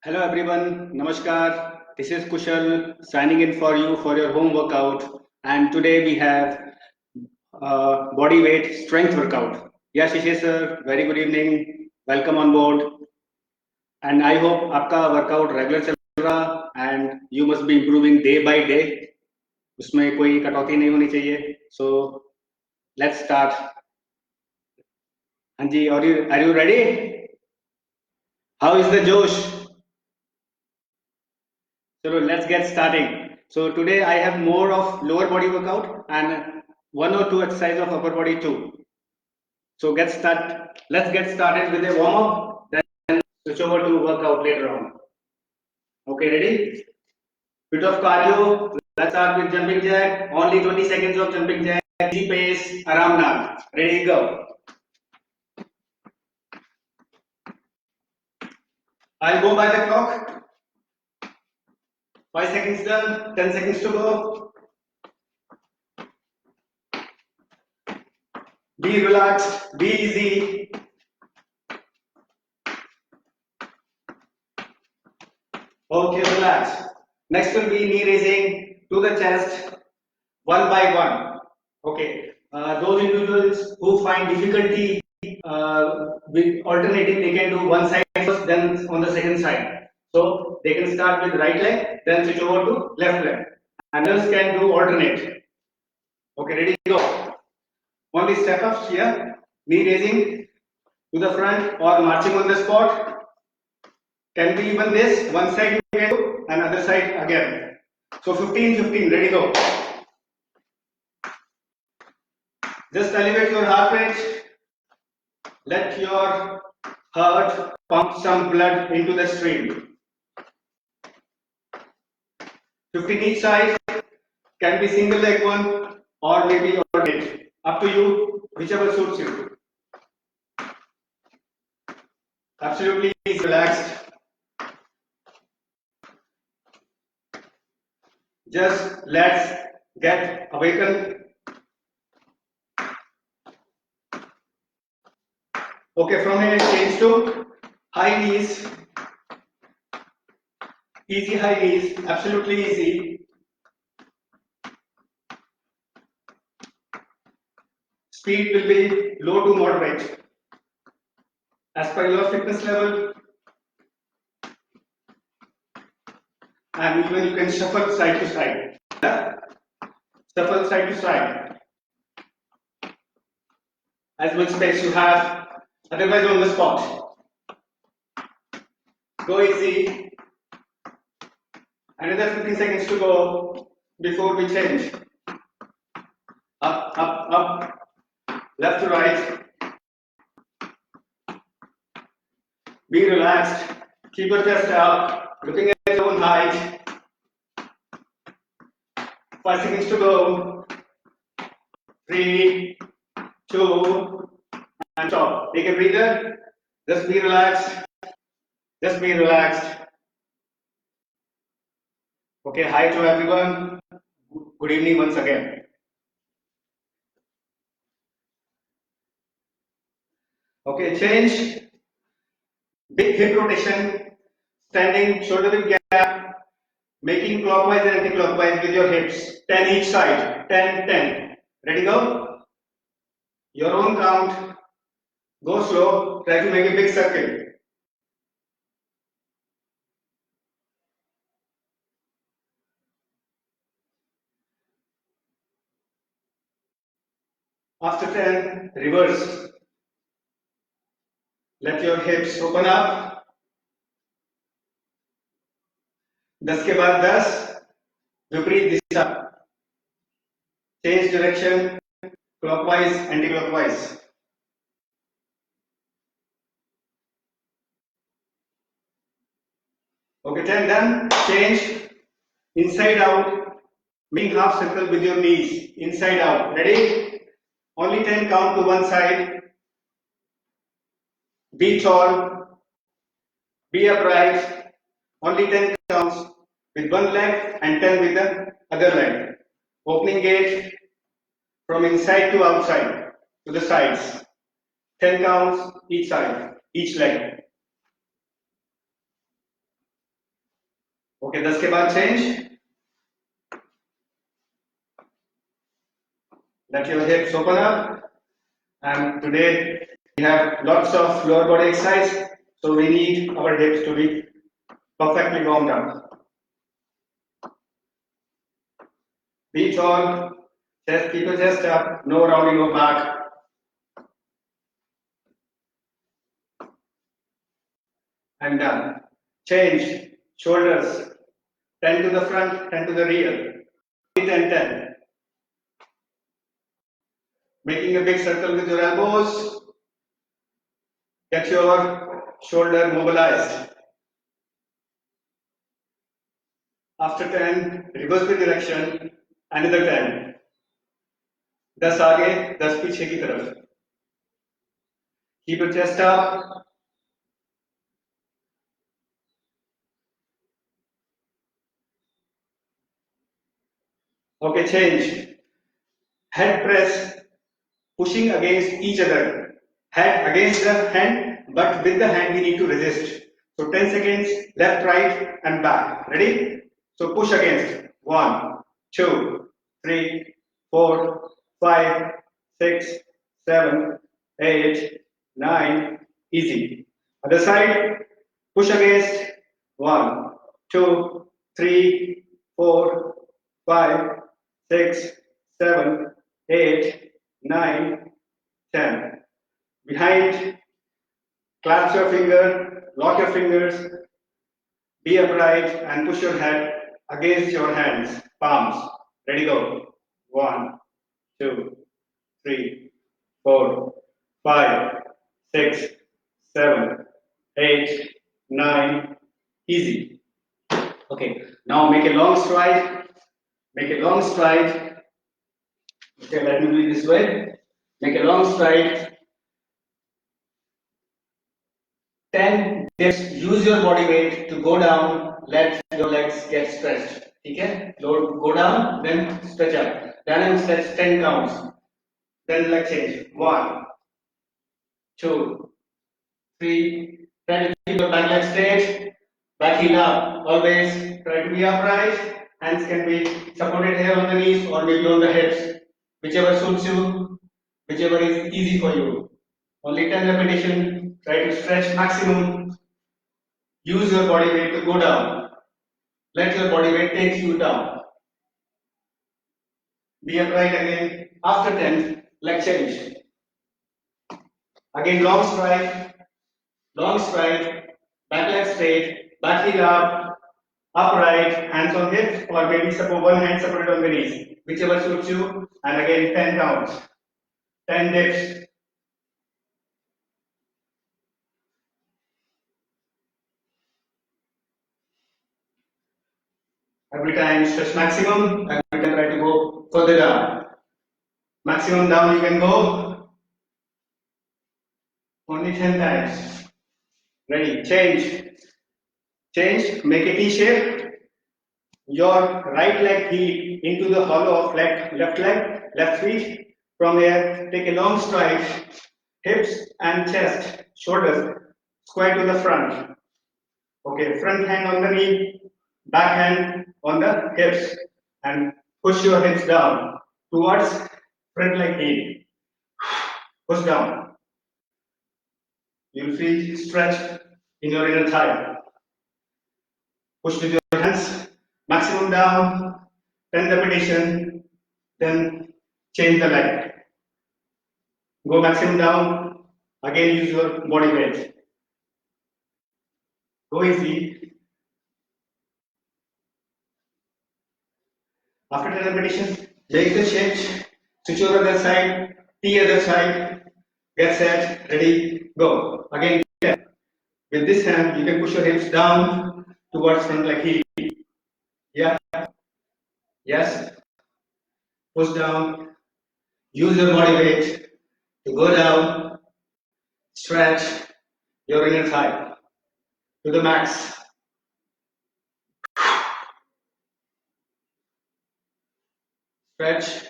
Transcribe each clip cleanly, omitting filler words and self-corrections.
Hello everyone, Namaskar. This is Kushal signing in for you for your home workout. And today we have body weight strength workout. Yes, Shishe sir, very good evening. Welcome on board. And I hope आपका workout regular चल रहा and you must be improving day by day. उसमें कोई कटौती नहीं होनी चाहिए. So let's start. हाँ जी, are you ready? How is the Josh? So let's get starting. So today I have more of lower body workout and one or two exercises of upper body too. So let's get started with a warm up, then switch over to workout later on. Okay, ready? Bit of cardio. Let's start with jumping jack. Only 20 seconds of jumping jack. Easy pace, aram na. Ready, go. I'll go by the clock. 5 seconds done, 10 seconds to go. Be relaxed, be easy. Okay, relax. Next will be knee raising to the chest, one by one. Okay, those individuals who find difficulty with alternating, they can do one side first, then on the second side. So they can start with right leg, then switch over to left leg. And others can do alternate. Okay, ready, go. Only step ups here, knee raising to the front or marching on the spot. Can be even this, one side you can do, and other side again. So 15, 15, ready, go. Just elevate your heart rate. Let your heart pump some blood into the stream. 15 each side, can be single leg one or maybe alternate. Up to you, whichever suits you. Absolutely relaxed. Just let's get awakened. Okay, from here change to high knees. Easy high knees, absolutely easy. Speed will be low to moderate. As per your fitness level. And even you can shuffle side to side. Shuffle side to side. As much space you have, otherwise on the spot. Go easy. Another 15 seconds to go before we change. Up, up, up. Left to right. Be relaxed. Keep your chest up. Looking at your own height. 5 seconds to go. 3, 2, and stop. Take a breather. Just be relaxed. Just be relaxed. Okay, hi to everyone. Good evening once again. Okay, change. Big hip rotation. Standing shoulder width gap. Making clockwise and anti-clockwise with your hips. 10 each side. 10, 10. Ready, go? Your own count. Go slow. Try to make a big circle. After 10, reverse. Let your hips open up. 10 के बाद 10, विपरीत दिशा. Change direction, clockwise, anti-clockwise. Okay, 10 done. Change inside out. Make half circle with your knees. Inside out. Ready? Only 10 count to one side. Be tall. Be upright. Only 10 counts with one leg and 10 with the other leg. Opening gate from inside to outside to the sides. 10 counts each side, each leg. Okay, 10 के बाद change. Let your hips open up. And today we have lots of lower body exercise, so we need our hips to be perfectly warmed up. Be tall, chest, keep your chest up, no rounding your back. And done. Change, shoulders, 10 to the front, 10 to the rear. 10, 10. Making a big circle with your elbows. Get your shoulder mobilized. After 10, reverse the direction, another 10. 10 आगे, 10 पीछे की तरफ. Keep your chest up. Okay, change. Head press, pushing against each other. Head against the hand, but with the hand we need to resist. So 10 seconds, left, right, and back. Ready? So push against. 1, 2, 3, 4, 5, 6, 7, 8, 9. Easy. Other side, push against. 1, 2, 3, 4, 5, 6, 7, 8, 9, 10. Behind, clasp your finger, lock your fingers, be upright and push your head against your hands, palms. Ready, go. 1, 2, 3, 4, 5, 6, 7, 8, 9. Easy. Okay, now make a long stride. Make a long stride. Okay, let me do it this way. Make a long stride. 10 dips. Use your body weight to go down. Let your legs get stretched. Okay? Go down, then stretch up. Dynamic stretch 10 counts. Then leg change. 1, 2, 3. Try to keep your back leg straight. Back heel up. Always try to be upright. Hands can be supported here on the knees or maybe on the hips. Whichever suits you, whichever is easy for you. Only 10 repetition. Try to stretch maximum. Use your body weight to go down. Let your body weight take you down. Be upright again. After 10, leg change. Again, long stride, back leg straight, back heel up, upright, hands on hips, or maybe support one hand supported on the knees, whichever suits you. And again, 10 counts, 10 dips. Every time stretch maximum, every time try to go further down. Maximum down you can go. Only 10 times. Ready, change. Change, make a T shape. Your right leg heel into the hollow of left leg, left feet. From there, take a long stride. Hips and chest, shoulders, square to the front. Okay, front hand on the knee, back hand on the hips, and push your hips down towards front leg heel. Push down. You'll feel stretch in your inner thigh. Push with your hands, maximum down, 10 repetition, then change the leg. Go maximum down, again use your body weight. Go easy. After 10 repetitions, make the change, switch your other side, the other side, get set, ready, go. Again, with this hand, you can push your hips down towards front like heel. Yeah, yes, push down, use your body weight to go down, stretch your inner thigh to the max. Stretch.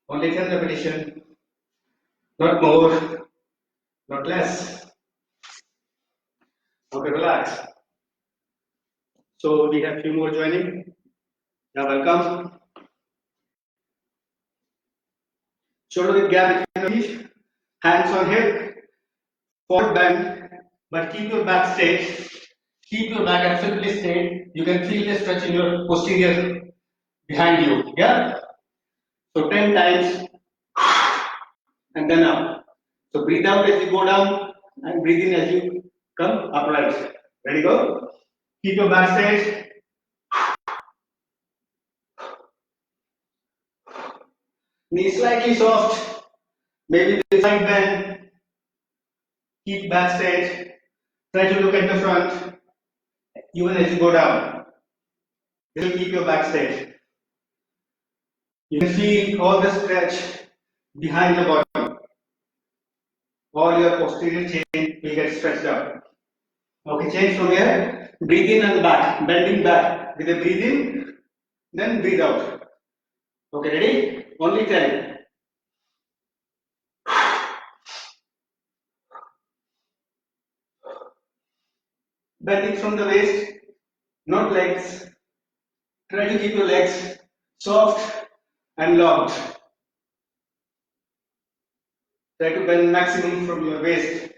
Only 10 repetition, not more, not less. Okay, relax. So we have few more joining. Yeah, welcome. Shoulder width gap between your feet, hands on hip, forward bend, but keep your back straight. Keep your back absolutely straight. You can feel the stretch in your posterior behind you. Yeah. So 10 times and then up. So breathe out as you go down and breathe in as you come upright. Ready, go. Keep your back straight. Knees slightly soft. Maybe the side bend. Keep back straight. Try to look at the front even as you go down. This will keep your back straight. You can feel all the stretch behind the body. All your posterior chain will get stretched out. Okay, change from here. Breathe in and back, bending back. With a breathe in, then breathe out. Okay, ready? Only 10. Bending from the waist, not legs. Try to keep your legs soft and locked. Try to bend maximum from your waist.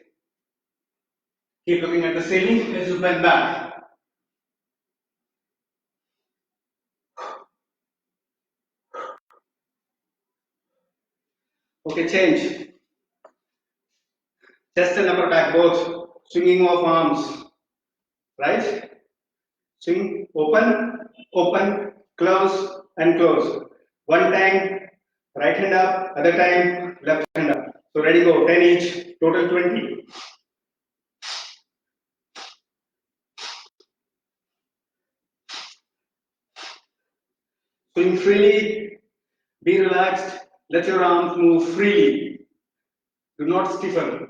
Keep looking at the ceiling as you bend back. Okay, change. Chest and upper back both. Swinging of arms. Right? Swing, open, open, close, and close. One time, right hand up, other time, left hand up. So ready, go. 10 each, total 20. Swing freely, be relaxed, let your arms move freely. Do not stiffen.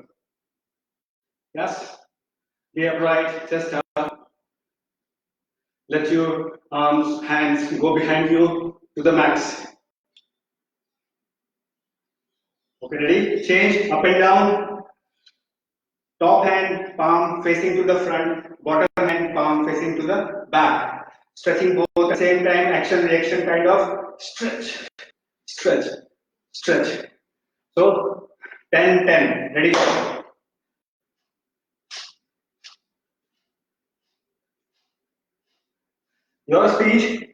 Yes? Be upright, chest up. Let your arms, hands go behind you to the max. Okay, ready? Change up and down. Top hand, palm facing to the front, bottom hand, palm facing to the back. Stretching both at the same time, action, reaction kind of stretch, stretch, stretch. So 10, 10. Ready? Your speed,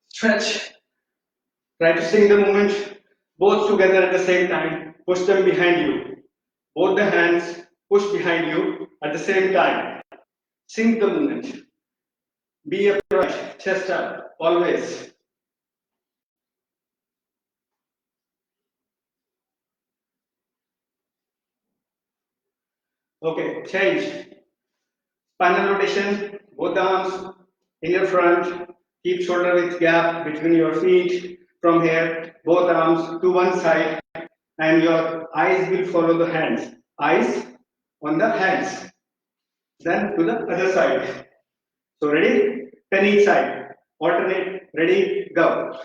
stretch. Try to sing the movement both together at the same time. Push them behind you. Both the hands push behind you at the same time. Sing the movement. Be upright, chest up, always. Okay, change. Spinal rotation, both arms in your front. Keep shoulder width gap between your feet. From here, both arms to one side, and your eyes will follow the hands. Eyes on the hands. Then to the other side. So ready? 10 each side. Alternate. Ready? Go.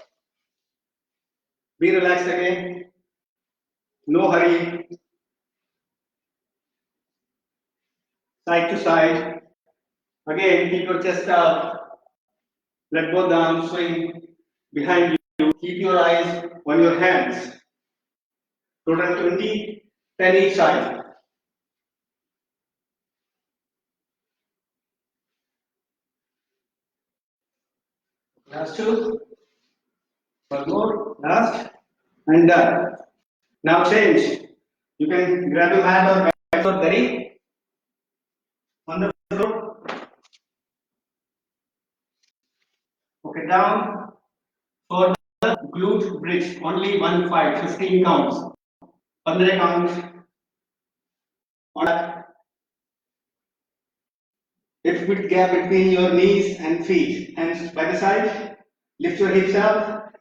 Be relaxed again. No hurry. Side to side. Again, keep your chest up. Let both arms swing behind you. Keep your eyes on your hands. Total 20, 10 each side. Last two. One more. Last. And done. Now change. You can grab a mat or mat or dari on the floor. Okay, down for the glute bridge. Only 1 5, 15 counts. 15 count. On that. Hip width gap between your knees and feet. Hands by the side. Lift your hips up.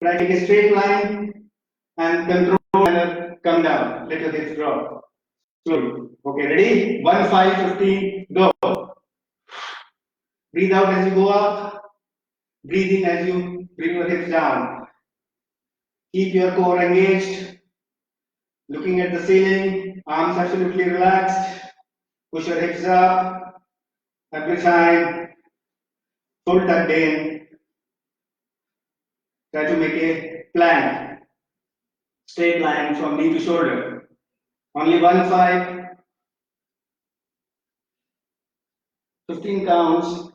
Try to take a straight line and control and come down. Let your hips drop. Slowly. Okay, ready? 1 5 15. Go. Breathe out as you go up. Breathe in as you bring your hips down. Keep your core engaged. Looking at the ceiling. Arms absolutely relaxed. Push your hips up. Every time, full tucked in. Try to make a plan, straight line from knee to shoulder. Only 1, 5, 15 counts.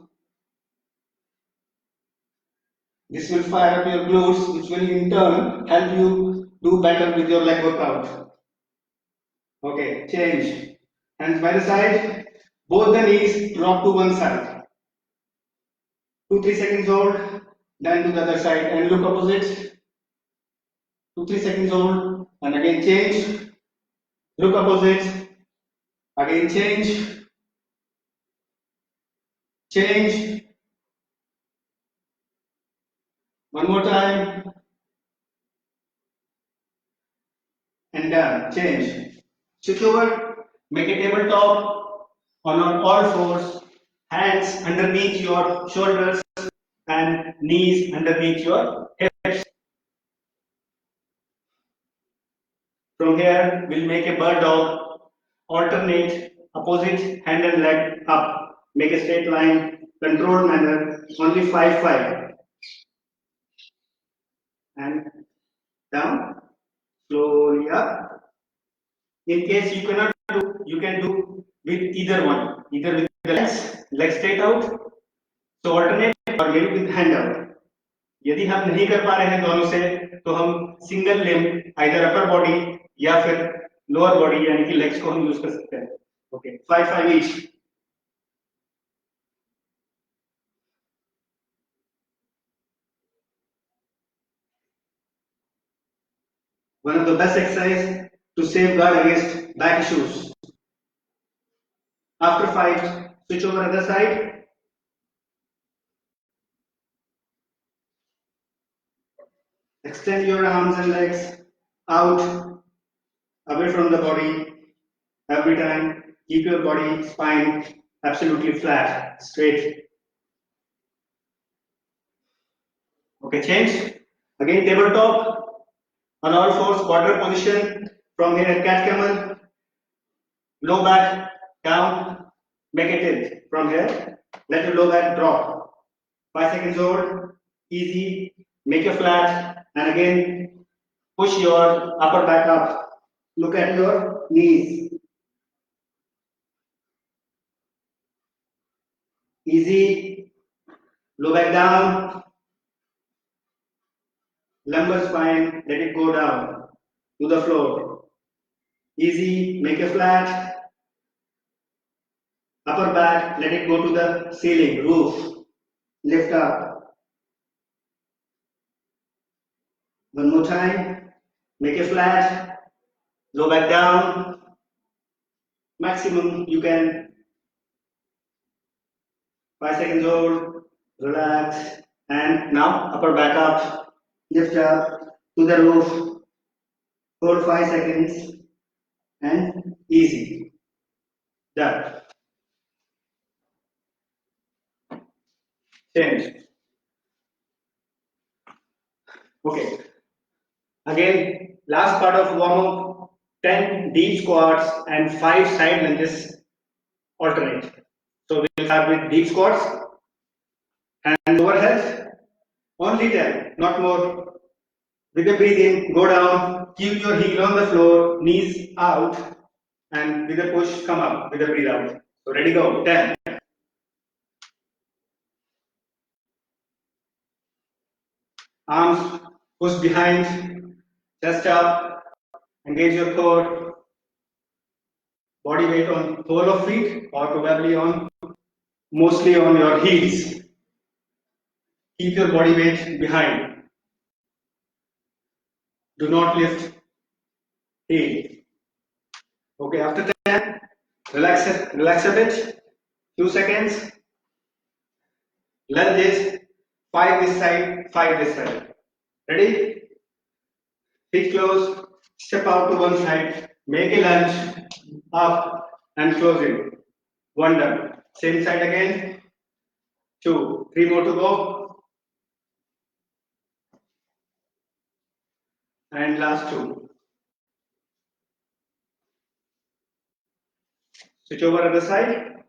This will fire up your glutes, which will in turn help you do better with your leg workout. Okay, change. Hands by the side. Both the knees drop to one side. 2, 3 seconds hold. Then to the other side and look opposite. 2, 3 seconds hold. And again change. Look opposite. Again change. Change. One more time. And done. Change. Switch over. Make a tabletop on all fours. Hands underneath your shoulders and knees underneath your hips. From here, we'll make a bird dog. Alternate opposite hand and leg up. Make a straight line, controlled manner, only 5, 5. And down, slowly up. In case you cannot do, you can do with either one, either with the legs straight out, so alternate or maybe with hand out. यदि हम नहीं कर पा रहे हैं दोनों से तो हम single limb either upper body या फिर लोअर बॉडी यानी कि लेग्स को हम यूज कर सकते हैं. Okay 5, 5 each. One of the best exercise to safeguard against back issues. After 5, switch over other side. Extend your arms and legs out, away from the body. Every time, keep your body spine absolutely flat, straight. Okay, change. Again, tabletop on all fours, quadruped position. From here, cat camel, low back down, make a tilt. From here, let your low back drop. 5 seconds hold, easy. Make a flat, and again push your upper back up. Look at your knees. Easy. Low back down. Lumbar spine, let it go down to the floor. Easy. Make a flat. Upper back, let it go to the ceiling, roof. Lift up. One more time. Make a flat. Low back down. Maximum you can. 5 seconds hold. Relax. And now upper back up. Lift up to the roof. Hold 5 seconds. And easy. Done. Change. Okay. Again, last part of warm up, 10 deep squats and 5 side lunges alternate. So we'll start with deep squats, hands overhead, only 10, not more. With the breathe in, go down, keep your heel on the floor, knees out, and with a push, come up with a breathe out. So ready, go, 10. Arms push behind, chest up, engage your core, body weight on whole of feet or probably on mostly on your heels. Keep your body weight behind. Do not lift heel. Okay, after 10, relax a bit. 2 seconds. Lunges. 5 this side, 5 this side. Ready? Feet close. Step out to one side. Make a lunge. Up and close in. 1 done. Same side again. 2. 3 more to go. And last 2. Switch over other side.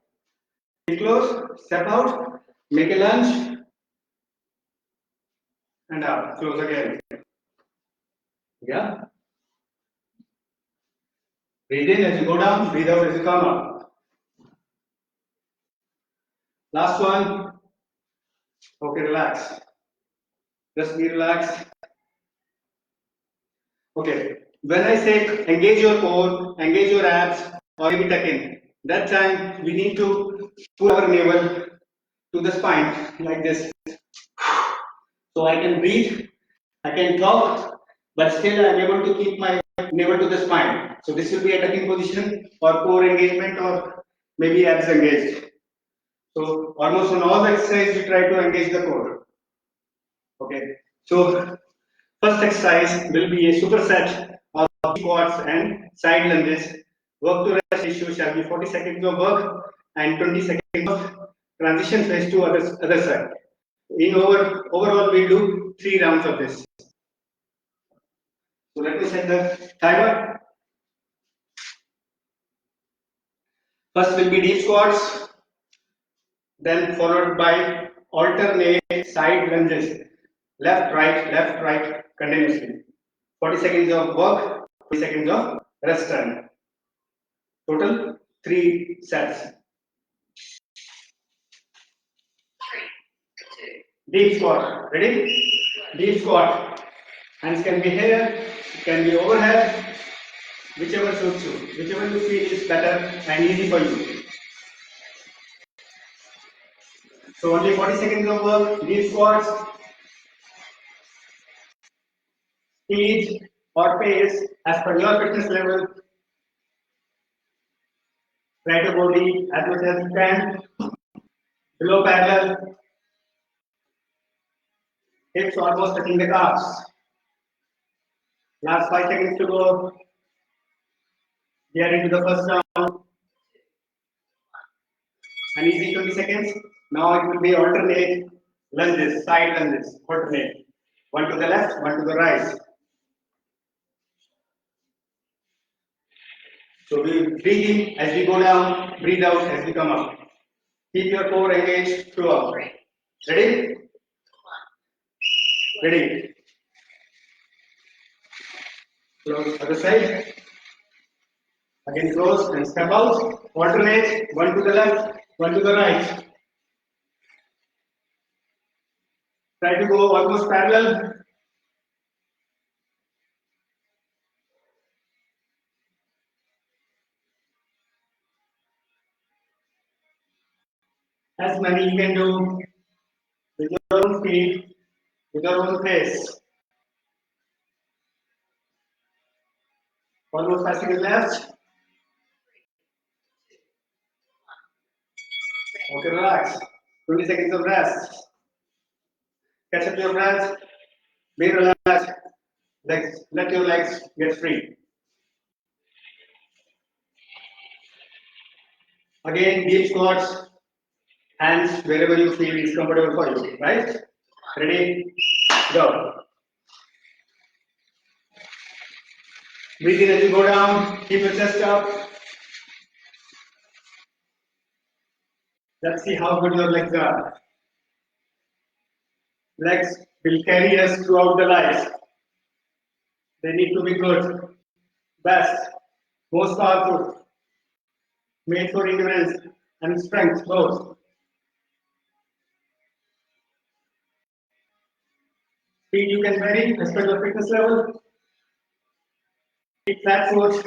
Feet close, step out, make a lunge, and out. Close again. Yeah. Breathe in as you go down, breathe out as you come up. Last one. Okay, relax. Just be relaxed. Okay. When I say engage your core, engage your abs, or maybe tuck in, that time we need to pull our navel to the spine like this. So I can breathe, I can talk, but still I am able to keep my navel to the spine. So this will be a tucking position or core engagement or maybe abs engaged. So almost on all the exercise, we try to engage the core. Okay. So first exercise will be a superset of squats and side lunges. Work to rest ratio shall be 40 seconds of work and 20 seconds of transition phase to other side. Overall, we do 3 rounds of this. So let me set the timer. First will be deep squats, then followed by alternate side lunges, left, right, continuously. 40 seconds of work, 40 seconds of rest time. Total 3 sets. Deep squat. Ready? Deep squat. Hands can be here, it can be overhead, whichever suits you, whichever you feel is better and easy for you. So only 40 seconds of work, deep squats, speed or pace as per your fitness level. Try to go deep as much as you can. Below parallel, hips almost touching the calves. Last 5 seconds to go. We are into the first round. An easy 20 seconds. Now it will be alternate lunges, side lunges, alternate. One to the left, one to the right. So we breathe in as we go down, breathe out as we come up. Keep your core engaged throughout. Ready? Ready. Close other side. Again close and step out. Alternate, one to the left, one to the right. Try to go almost parallel. As many you can do with your own speed, with your own pace. Almost 5 seconds left. Okay, relax. 20 seconds of rest. Catch up your breath. Be relaxed. Let your legs get free. Again, deep squats. Hands wherever you feel is comfortable for you. Right? Ready? Go. Breathe in as you go down. Keep your chest up. Let's see how good your legs are. Legs will carry us throughout the life. They need to be good, best, most powerful, made for endurance and strength both. Speed you can vary as per your fitness level. Keep flat foot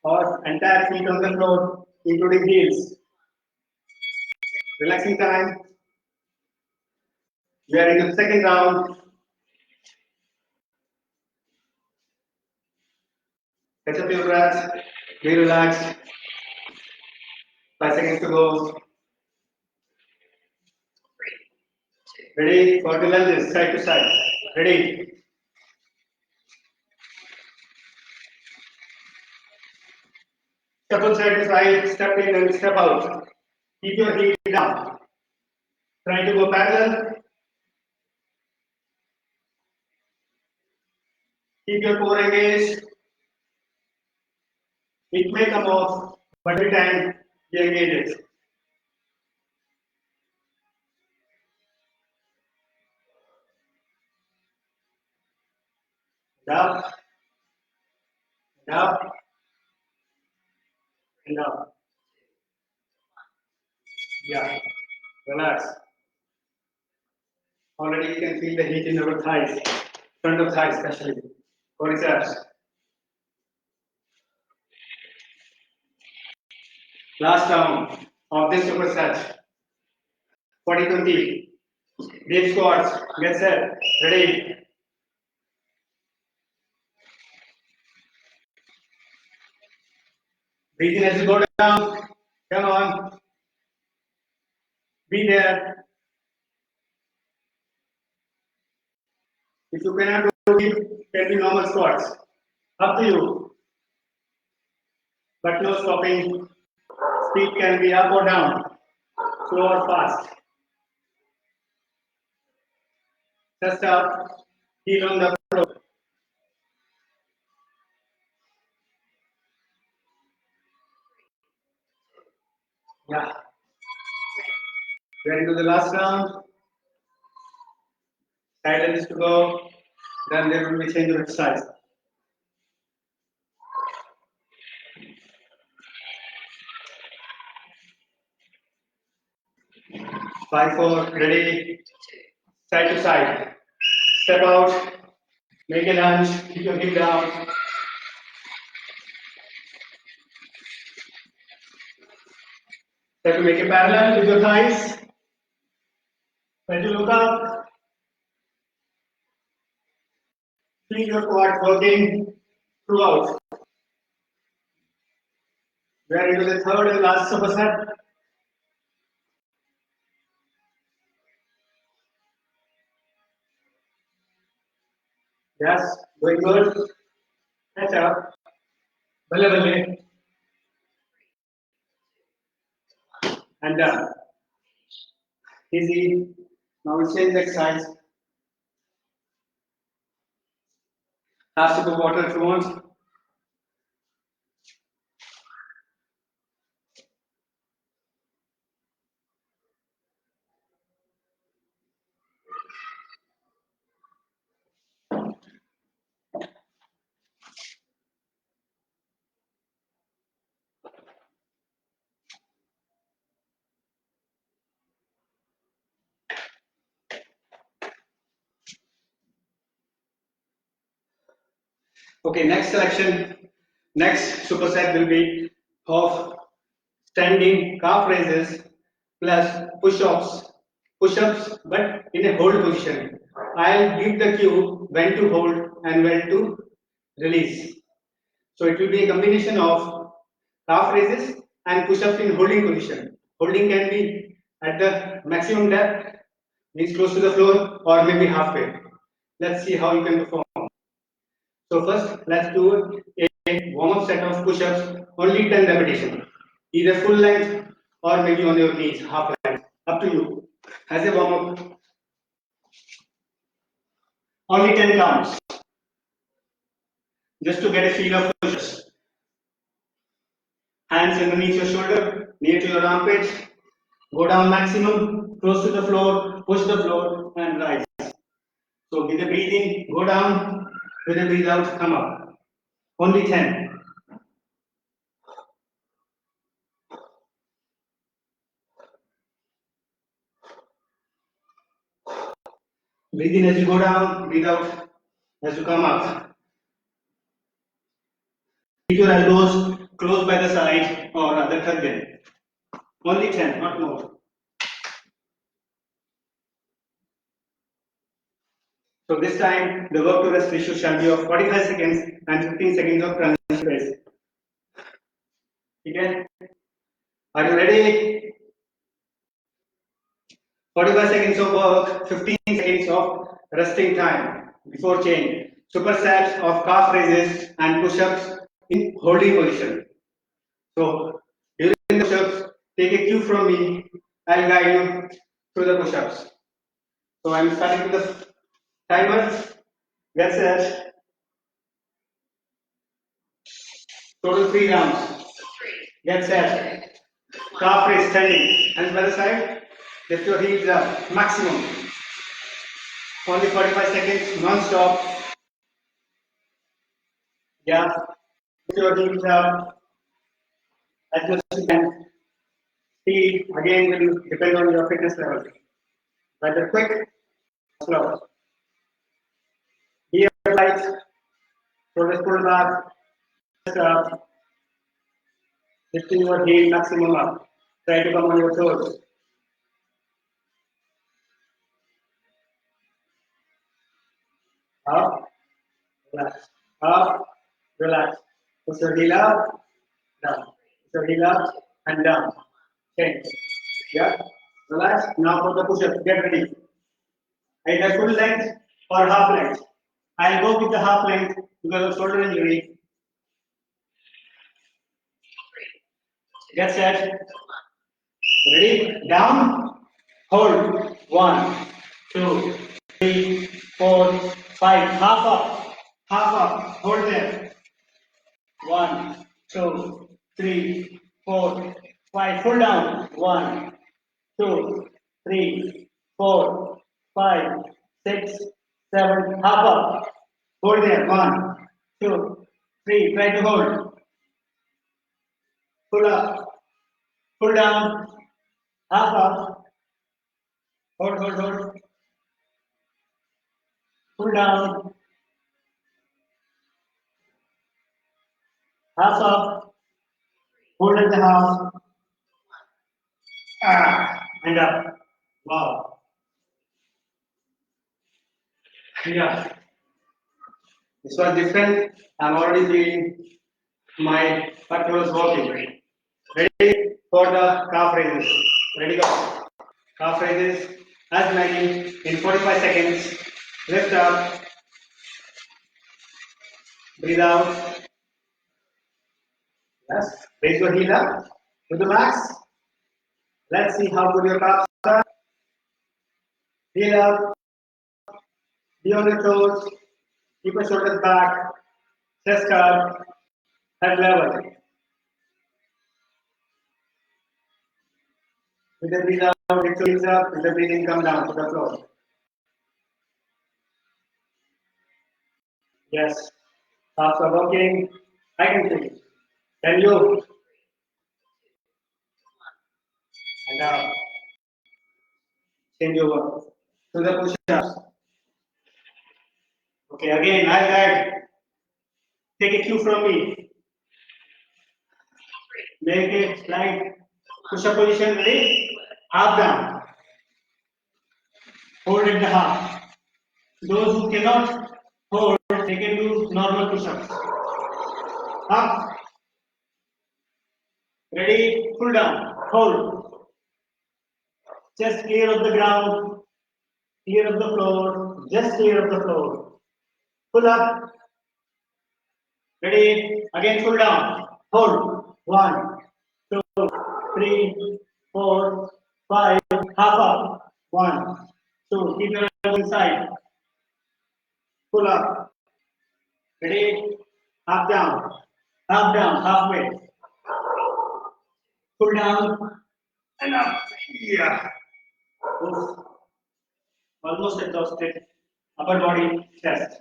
or entire feet on the floor, including heels. Relaxing time. We are in the second round. Catch up your breath. Be relaxed. 5 seconds to go. Ready for the lunges, side to side. Ready. Step on side to side, step in and step out. Keep your heels down. Try to go parallel. Keep your core engaged. It may come off, but every time you engage it. Up, up, and up. Yeah, relax. Already you can feel the heat in our thighs, front of thighs especially, quadriceps. Last round of this superset. 40-20. Deep squats. Get set. Ready. Breathe in as you go down. Come on. Be there. If you cannot do it, can be normal squats. Up to you. But no stopping. Speed can be up or down, slow or fast. Chest up, heel on the floor. Yeah. Ready to the last round. Silence to go. Then there will be change of exercise. 5-4. Ready. Side to side. Step out. Make a lunge. Keep your hip down. Try to make a parallel with your thighs. Try to look up. Feel your quads working throughout. We are into the third and last superset. Yes, going good. Catch up. Balle balle. And done. Easy. Now we change the exercise. Have sip of water if you want. Okay, next selection, next superset will be of standing calf raises plus push-ups, but in a hold position. I'll give the cue when to hold and when to release. So it will be a combination of calf raises and push-ups in holding position. Holding can be at the maximum depth, means close to the floor, or maybe halfway. Let's see how you can perform. So first, let's do a warm-up set of push-ups, only 10 repetitions, either full length or maybe on your knees, half length, up to you. As a warm-up, only 10 counts, just to get a feel of push-ups. Hands underneath your shoulder, near to your armpits, go down maximum, close to the floor, push the floor and rise. So with the breathe in, go down, with the breathe out, come up. Only 10. Breathe in as you go down, breathe out as you come up. Keep your elbows close by the side or rather tuck them. Only 10, not more. So this time the work to rest ratio shall be of 45 seconds and 15 seconds of transition phase. Okay? Are you ready? 45 seconds of work, 15 seconds of resting time before change. Supersets of calf raises and push-ups in holding position. So during the push-ups, take a cue from me. I'll guide you through the push-ups. So I'm starting with the timer. Get set. Total 3 rounds. Get set. Calf raise standing. Hands by the side. Lift your heels up. Maximum. Only 45 seconds. Non-stop. Yeah. Put your knees up as much as you can. Speed again will depend on your fitness level. Whether quick or slow. Here light, shoulders pulled back, chest up, lifting your heel maximum up. Try to come on your toes. Up, relax. Up, relax. Push your heel up, down. Push your heel up and down. Change. Yeah. Relax. Now for the push-up. Get ready. Either full length or half length. I'll go with the half length because of shoulder injury. Get set. Ready? Down. Hold. 1, 2, 3, 4, 5. Half up. Half up. Hold there. 1, 2, 3, 4, 5. Full down. 1, 2, 3, 4, 5, 6, 7. Half up. Hold there. 1, 2, 3. Try to hold. Pull up. Pull down. Half up. Hold, hold, hold. Pull down. Half up. Hold at the half. And up. Wow. Yeah. This was different. I'm already feeling my butt was working. Ready for the calf raises. Ready go. Calf raises as many in 45 seconds. Lift up. Breathe out. Yes. Raise your heel up to the max. Let's see how good your calves are. Heel up. Be on your toes. Keep your shoulders back. Chest up. Head level. With the breathe out, lift your heels up. With the breathing, come down to the floor. Yes. Calves are working. I can feel. Can you? And change over to the push-ups. Okay, again, I'll guide. Take a cue from me. Make it like push-up position. Ready? Half down. Hold it the half. Those who cannot hold, they can do normal push-ups. Up. Ready? Pull down. Hold. Just clear of the ground. Clear of the floor. Just clear of the floor. Pull up. Ready? Again, pull down. Hold. 1, 2, 3, 4, 5. Half up. 1, 2. Keep your elbows inside. Pull up. Ready? Half down. Half down. Halfway. Pull down. And up. Yeah. Oof. Almost exhausted. Upper body, chest.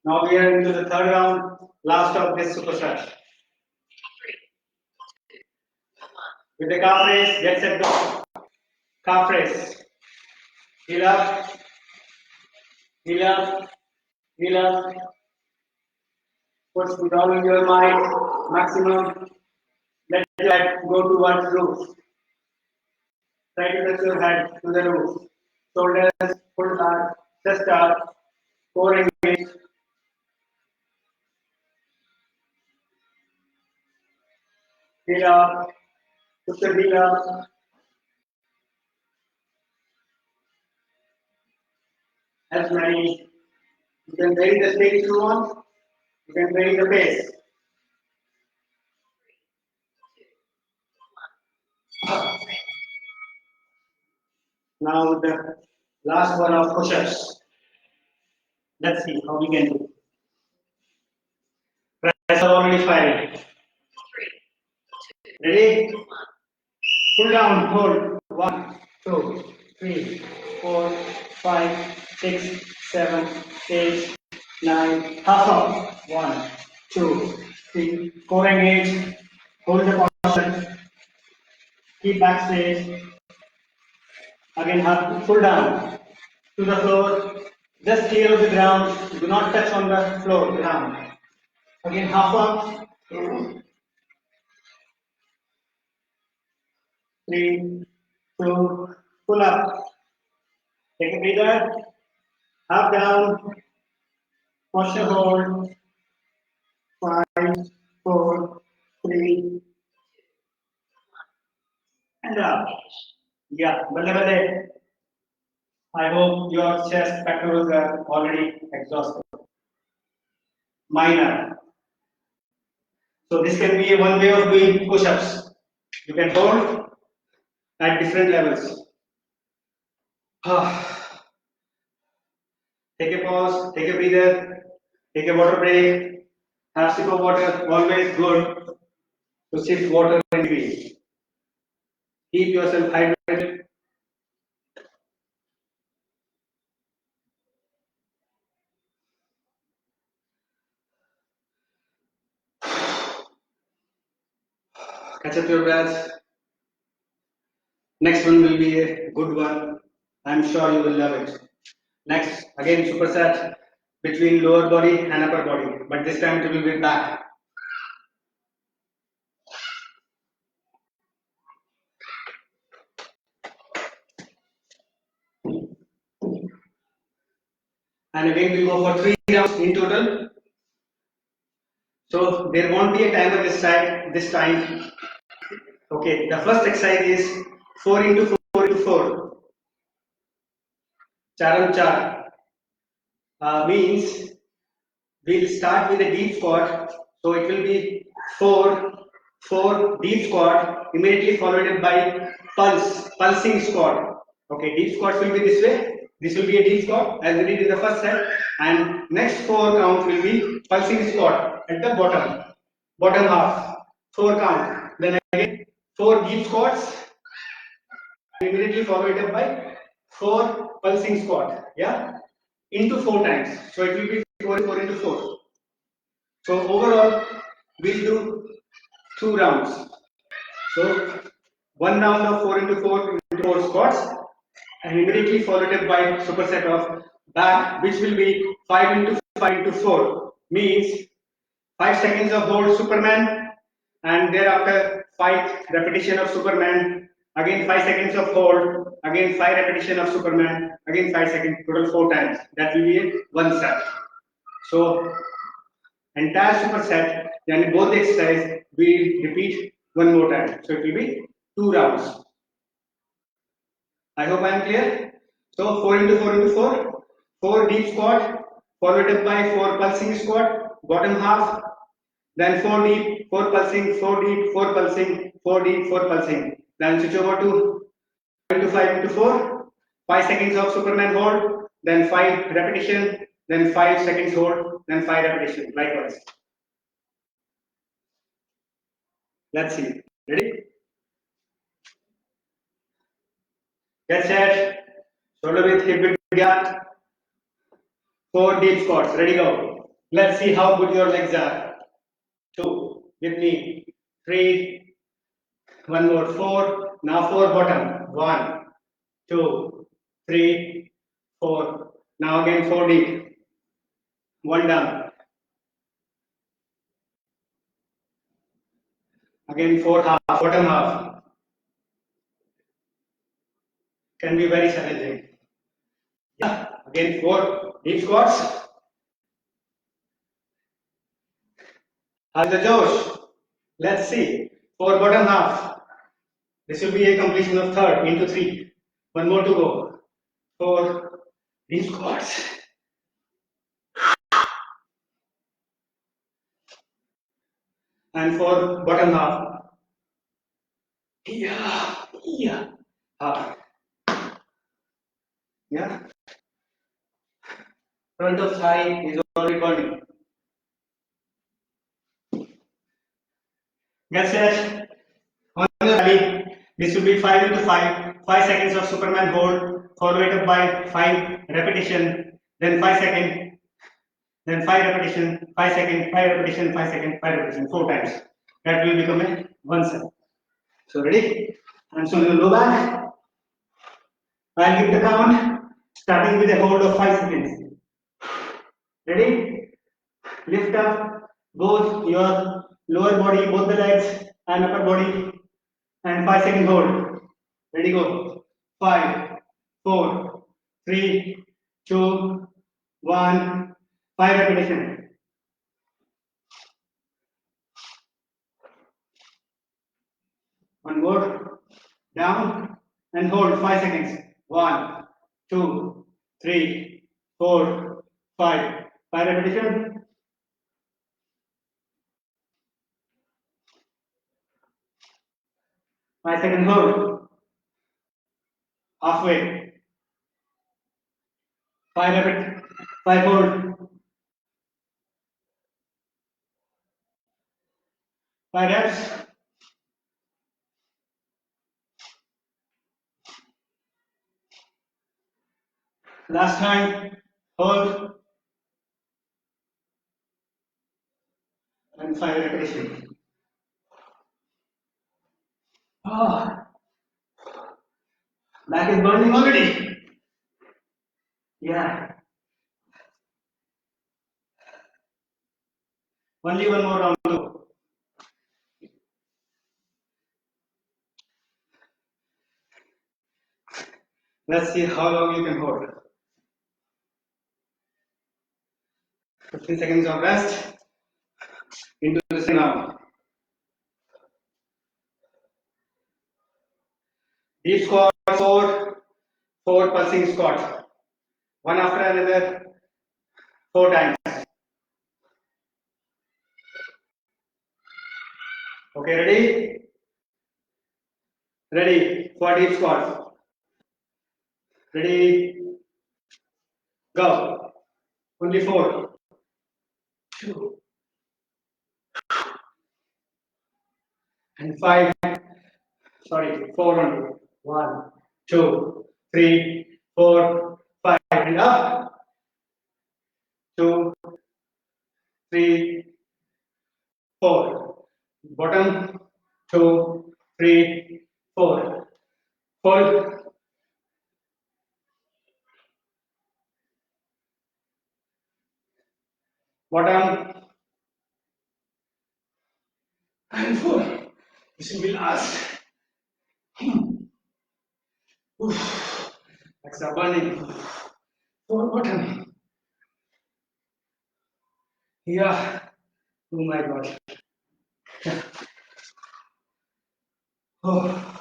Now we are into the third round. Last of this superset. With the calf raise, get set go. Calf raise. Heel up. Heel up. Heel up. Push with all of your might. Maximum. Let your head go towards roof. Try to touch your head to the roof. Shoulders pull back. Chest up. Core engage. Heel up. Push your heel up. As many. You can vary the speed if you want. You can vary the pace. Now the last one of push-ups. Let's see how we can do. Press are already firing. Ready? Pull down, hold. 1, 2, 3, 4, 5, 6, 7, 8, 9, half up, 1, 2, 3, 4 engage, hold the posture, keep back straight, again half, full down, to the floor, just clear of the ground, do not touch on the floor, ground, again half up, 3, 2, pull up, take a breather, half down, posture hold, 5, 4, 3, and up. Yeah, balle balle. I hope your chest pectorals are already exhausted. Minor. So this can be one way of doing push-ups. You can hold at different levels. Take a pause, take a breather, take a water break, have a sip of water. Always good to sip water in between. Keep yourself hydrated. Catch up your breath. Next one will be a good one. I'm sure you will love it. Next, again superset between lower body and upper body, but this time it will be back. And again we'll go for 3 rounds in total. So there won't be a timer this time. Okay, the first exercise is 4 into 4 into 4. Charan char. Means we'll start with a deep squat. So it will be 4 deep squat, immediately followed by pulsing squat. Okay, deep squats will be this way. This will be a deep squat as we did in the first set, and next 4 counts will be pulsing squat at the bottom half. 4 count. Then again 4 deep squats, immediately followed up by 4 pulsing squat. Yeah, into 4 times. So it will be 4 into 4. So overall, we'll do 2 rounds. So one round of 4 into 4 into 4 squats, and immediately followed up by superset of back, which will be 5 into 5 into 4. Means 5 seconds of hold Superman, and thereafter 5 repetition of Superman. Again 5 seconds of hold. Again 5 repetition of Superman. Again 5 seconds. Total 4 times. That will be a 1 set. So entire superset, and both the exercise we repeat one more time. So it will be 2 rounds. I hope I am clear. So 4 into 4 into 4, 4 deep squat, followed up by 4 pulsing squat, bottom half, then 4 deep, 4 pulsing, 4 deep, 4 pulsing, 4 deep, 4 pulsing. Then switch over to 5 into 4, 5 seconds of Superman hold, then 5 repetition, then 5 seconds hold, then 5 repetition. Likewise. Let's see. Ready? Get set. Shoulder width, hip width gap. 4 deep squats. Ready, go. Let's see how good your legs are. 2. With me. 3. One more. 4. Now 4 bottom. 1, 2, 3, 4. Now again 4 deep. 1 down. Again 4 half. Bottom half. Can be very challenging. Yeah. Again 4 deep squats. How's the Josh? Let's see. 4 bottom half. This will be a completion of third into 3. One more to go. 4 deep squats. And 4 bottom half. Yeah. Half. Yeah. Front of thigh is already burning. Get set. On the belly. This will be 5 into 5. 5 seconds of Superman hold, followed up by 5 repetition, then 5 seconds. then 5 repetition, 5 second, 5 repetition, 5 second, 5 repetition, 4 times. That will become a 1 set. So ready? And so you low back. I'll give the count, starting with a hold of 5 seconds. Ready? Lift up both your lower body, both the legs and upper body, and 5 second hold. Ready, go. 5, 4, 3, 2, 1. 5 repetition. One more. Down and hold 5 seconds. 1, 2, 3, 4, 5. 5 repetition. My second hold. Halfway. 5 repeat. 5 hold. 5 reps. Last time. Hold. And 5 repetition. Oh, back is burning already. Yeah. Only one more round to go. Let's see how long you can hold. 15 seconds of rest. Into the same now. Deep squat, 4 pulsing squats. One after another, 4 times. Okay, ready? Ready for deep squats. Ready? Go. Only 4. 2. And 5. Sorry, 4 only. 1, 2, 3, 4, 5. And up. 2, 3, 4. Bottom. 2, 3, 4. Hold. Bottom. And 4. This will be last. Legs are burning. 4 bottom. Yeah. Oh my god. Oh.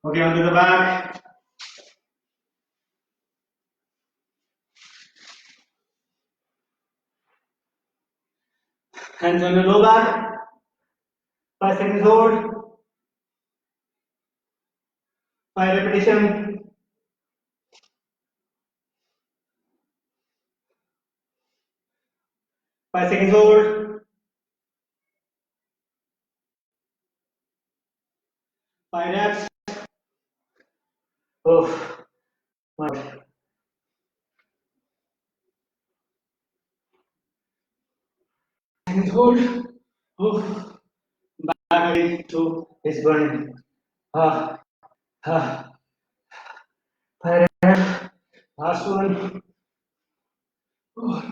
Okay, onto the back. Hands on the low back. 5 seconds hold. 5 repetition. 5 seconds hold. 5 reps. Oh, my God. Seconds hold. Oh, back again. 2 is burning. Ah, ah. 5 reps. Last one. Oh.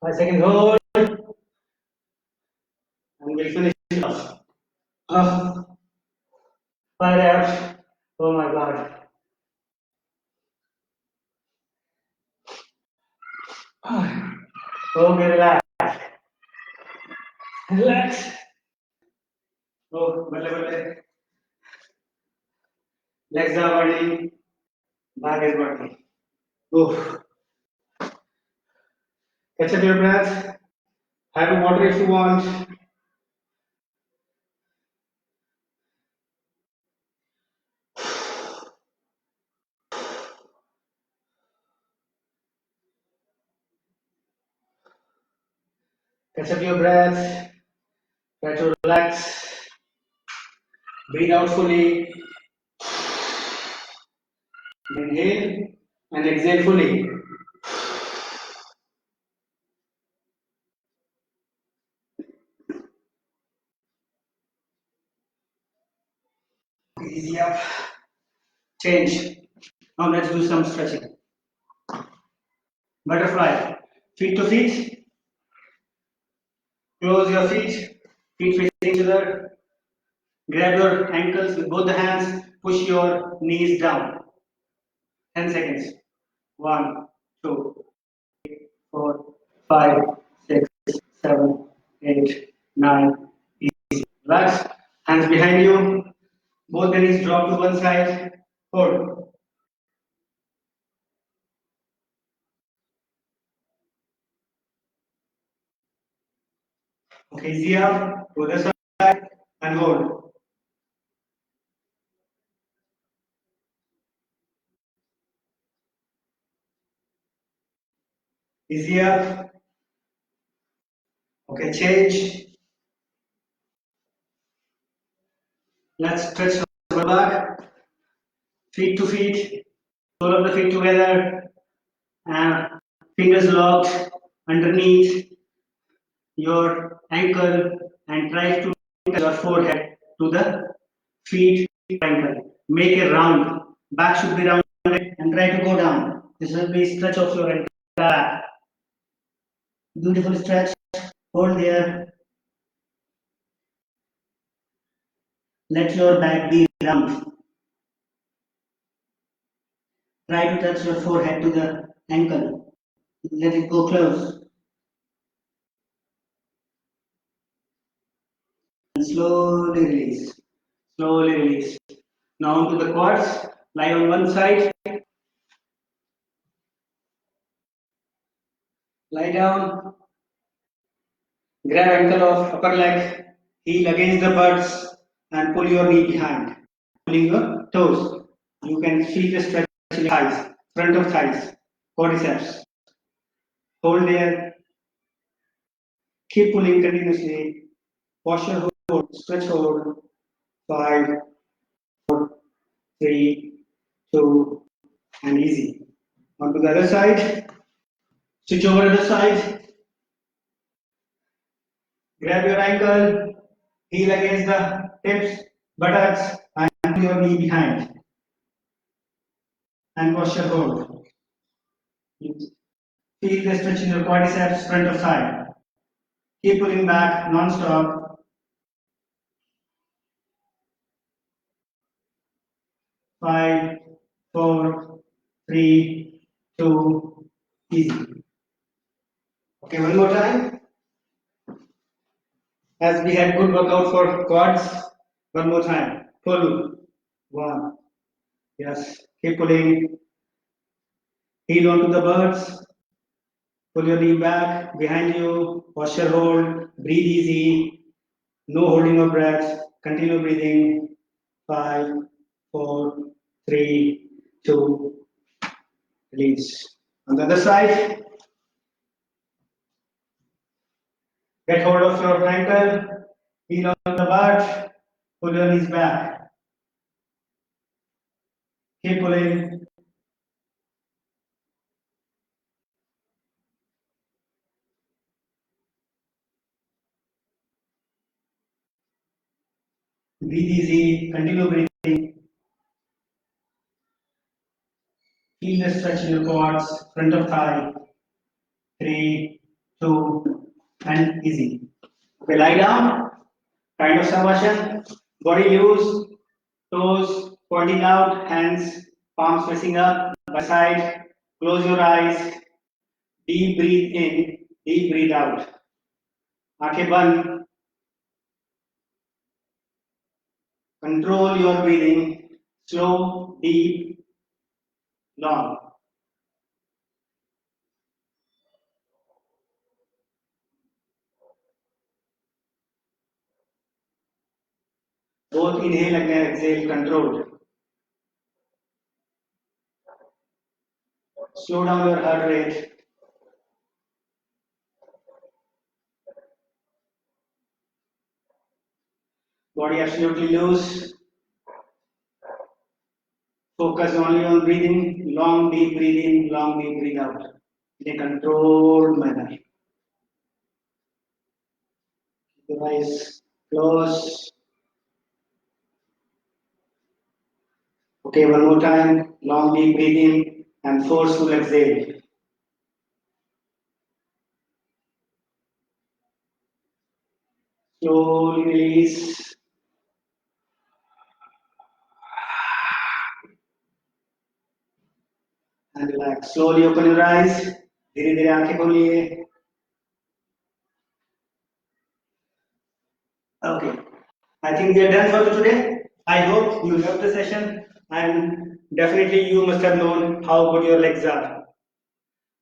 5 seconds hold. And we'll finish it off. Ah. 5 reps. Oh my god. Okay, relax. Relax. Oh, bale. Legs are burning. Back is burning. Oh, catch up your breath. Have a water if you want. Catch up your breath. Try to relax. Breathe out fully. Inhale and exhale fully. Easy up. Change. Now let's do some stretching. Butterfly. Feet to feet. Close your feet. Feet facing each other. Grab your ankles with both the hands. Push your knees down. 10 seconds. 1, 2, 4, 5, 6, 7, 8, 9. Easy. Relax. Hands behind you. Both the knees drop to one side. Hold. Okay, easy up. To the side and hold. Easy up. Okay, change. Let's stretch our back. Feet to feet. Sole of the feet together. And fingers locked underneath your ankle and try to take your forehead to the feet ankle. Make a round. Back should be rounded and try to go down. This will be stretch of your entire back. Beautiful stretch. Hold there. Let your back be round. Try to touch your forehead to the ankle. Let it go close. And slowly release. Slowly release. Now onto the quads. Lie on one side. Lie down. Grab ankle of upper leg. Heel against the buds and pull your knee behind. Pulling your toes. You can feel the stretch in your thighs, front of thighs, quadriceps. Hold there. Keep pulling continuously. Posture hold. Stretch hold. 5, 3, 2, and easy. On to the other side. Switch over to the side. Grab your ankle, heel against the hips, buttocks, and pull your knee behind. And posture hold. Feel the stretch in your quadriceps, front of thigh. Keep pulling back non-stop. 5, 4, 3, 2, easy. Okay, one more time. As we had good workout for quads, one more time. Pull. 1. Yes. Keep pulling. Heel onto the birds. Pull your knee back behind you. Posture hold. Breathe easy. No holding of breath. Continue breathing. 5, 4, 3, 2. Release. On the other side. Get hold of your ankle. Heel on the butt. Pull your knees back. Keep pulling. Breathe easy. Continue breathing. Feel the stretch in your quads, front of thigh. 3, 2, and easy. Okay, lie down. Kind of Savasana. Body loose. Toes pointing out. Hands, palms facing up. By side. Close your eyes. Deep breathe in. Deep breathe out. आंखें बंद. Control your breathing. Slow, deep, long. Both inhale and exhale controlled. Slow down your heart rate. Body absolutely loose. Focus only on breathing, long deep breathe in, long deep breathe out in a controlled manner. Keep your eyes closed. Okay, one more time. Long deep breathe in and forceful exhale. Slowly release. And relax. Slowly open your eyes. धीरे धीरे आंखें खोलिए. Okay. I think we are done for today. I hope you loved the session and definitely you must have known how good your legs are.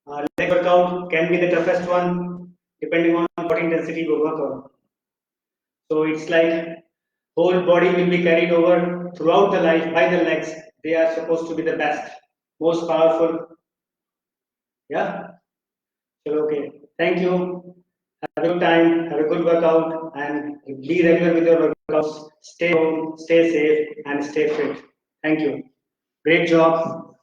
Leg workout can be the toughest one depending on what intensity you work on. So it's like whole body will be carried over throughout the life by the legs. They are supposed to be the best, most powerful. Yeah. So okay. Thank you. Have a good time. Have a good workout and be regular with your workouts. Stay home, stay safe, and stay fit. Thank you. Great job.